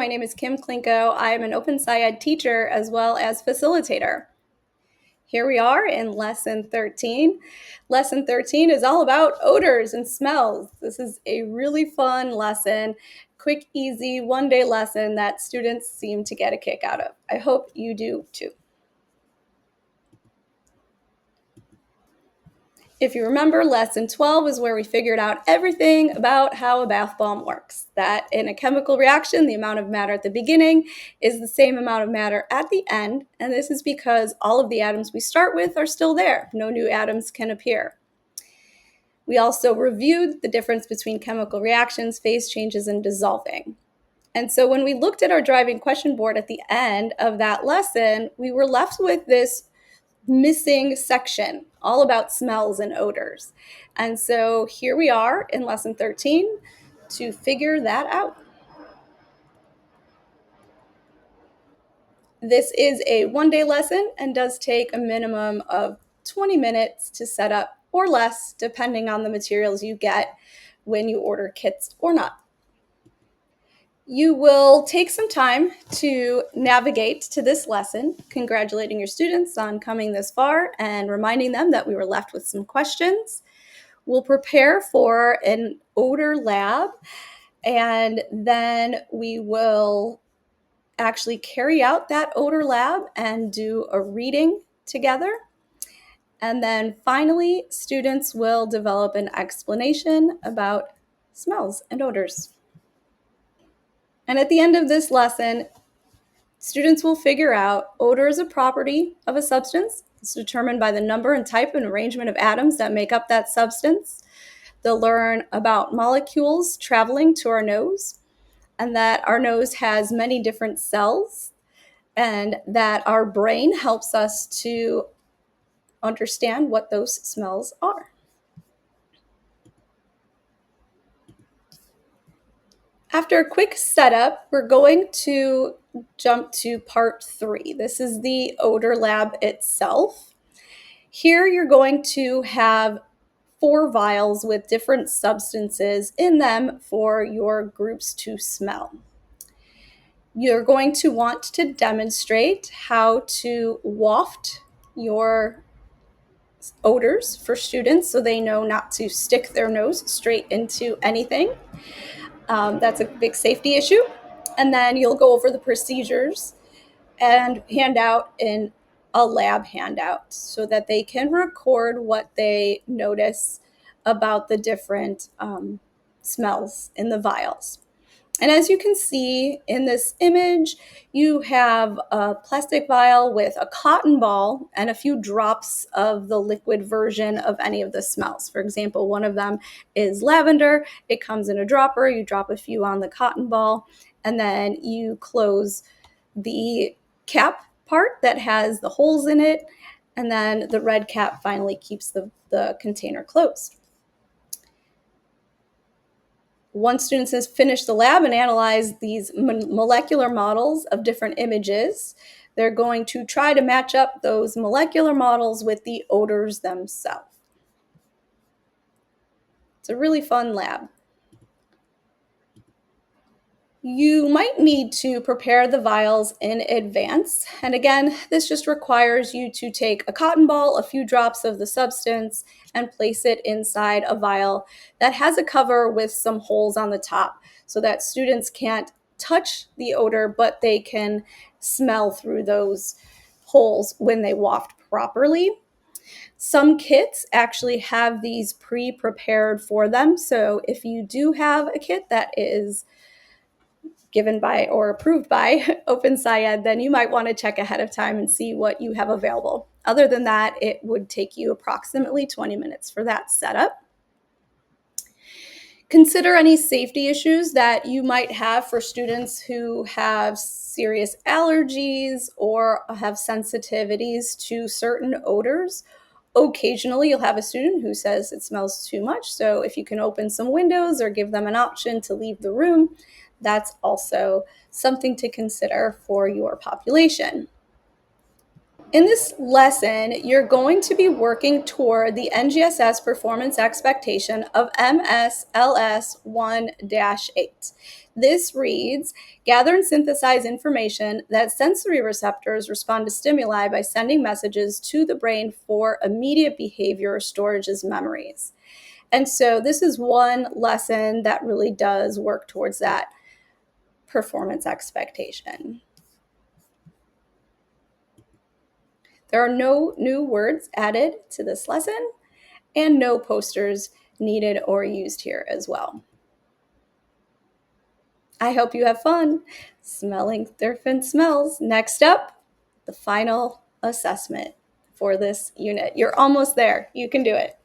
my name is Kim Klinko. I am an OpenSciEd teacher as well as facilitator. Here we are in Lesson 13. Lesson 13 is all about odors and smells. This is a really fun lesson, quick, easy, one-day lesson that students seem to get a kick out of. I hope you do too. If you remember, lesson 12 is where we figured out everything about how a bath bomb works. That in a chemical reaction, the amount of matter at the beginning is the same amount of matter at the end, and this is because all of the atoms we start with are still there. No new atoms can appear. We also reviewed the difference between chemical reactions, phase changes, and dissolving. And so when we looked at our driving question board at the end of that lesson, we were left with this missing section all about smells and odors. And so here we are in lesson 13 to figure that out. This is a one-day lesson and does take a minimum of 20 minutes to set up or less, depending on the materials you get when you order kits or not. You will take some time to navigate to this lesson, congratulating your students on coming this far and reminding them that we were left with some questions. We'll prepare for an odor lab, and then we will actually carry out that odor lab and do a reading together. And then finally, students will develop an explanation about smells and odors. And at the end of this lesson, students will figure out odor is a property of a substance. It's determined by the number and type and arrangement of atoms that make up that substance. They'll learn about molecules traveling to our nose, and that our nose has many different cells, and that our brain helps us to understand what those smells are. After a quick setup, we're going to jump to part 3. This is the odor lab itself. Here you're going to have 4 vials with different substances in them for your groups to smell. You're going to want to demonstrate how to waft your odors for students so they know not to stick their nose straight into anything. That's a big safety issue. And then you'll go over the procedures and hand out a lab handout so that they can record what they notice about the different smells in the vials. And as you can see in this image, you have a plastic vial with a cotton ball and a few drops of the liquid version of any of the smells. For example, one of them is lavender. It comes in a dropper. You drop a few on the cotton ball, and then you close the cap part that has the holes in it, and then the red cap finally keeps the container closed. Once students have finished the lab and analyzed these molecular models of different images, they're going to try to match up those molecular models with the odors themselves. It's a really fun lab. You might need to prepare the vials in advance. And again, this just requires you to take a cotton ball, a few drops of the substance, and place it inside a vial that has a cover with some holes on the top so that students can't touch the odor, but they can smell through those holes when they waft properly. Some kits actually have these pre-prepared for them. So if you do have a kit that is given by or approved by OpenSciEd, then you might want to check ahead of time and see what you have available. Other than that, it would take you approximately 20 minutes for that setup. Consider any safety issues that you might have for students who have serious allergies or have sensitivities to certain odors. Occasionally, you'll have a student who says it smells too much, so if you can open some windows or give them an option to leave the room, that's also something to consider for your population. In this lesson, you're going to be working toward the NGSS performance expectation of MSLS 1-8. This reads, gather and synthesize information that sensory receptors respond to stimuli by sending messages to the brain for immediate behavior storage as memories. And so this is one lesson that really does work towards that performance expectation. There are no new words added to this lesson and no posters needed or used here as well. I hope you have fun smelling different smells. Next up, the final assessment for this unit. You're almost there. You can do it.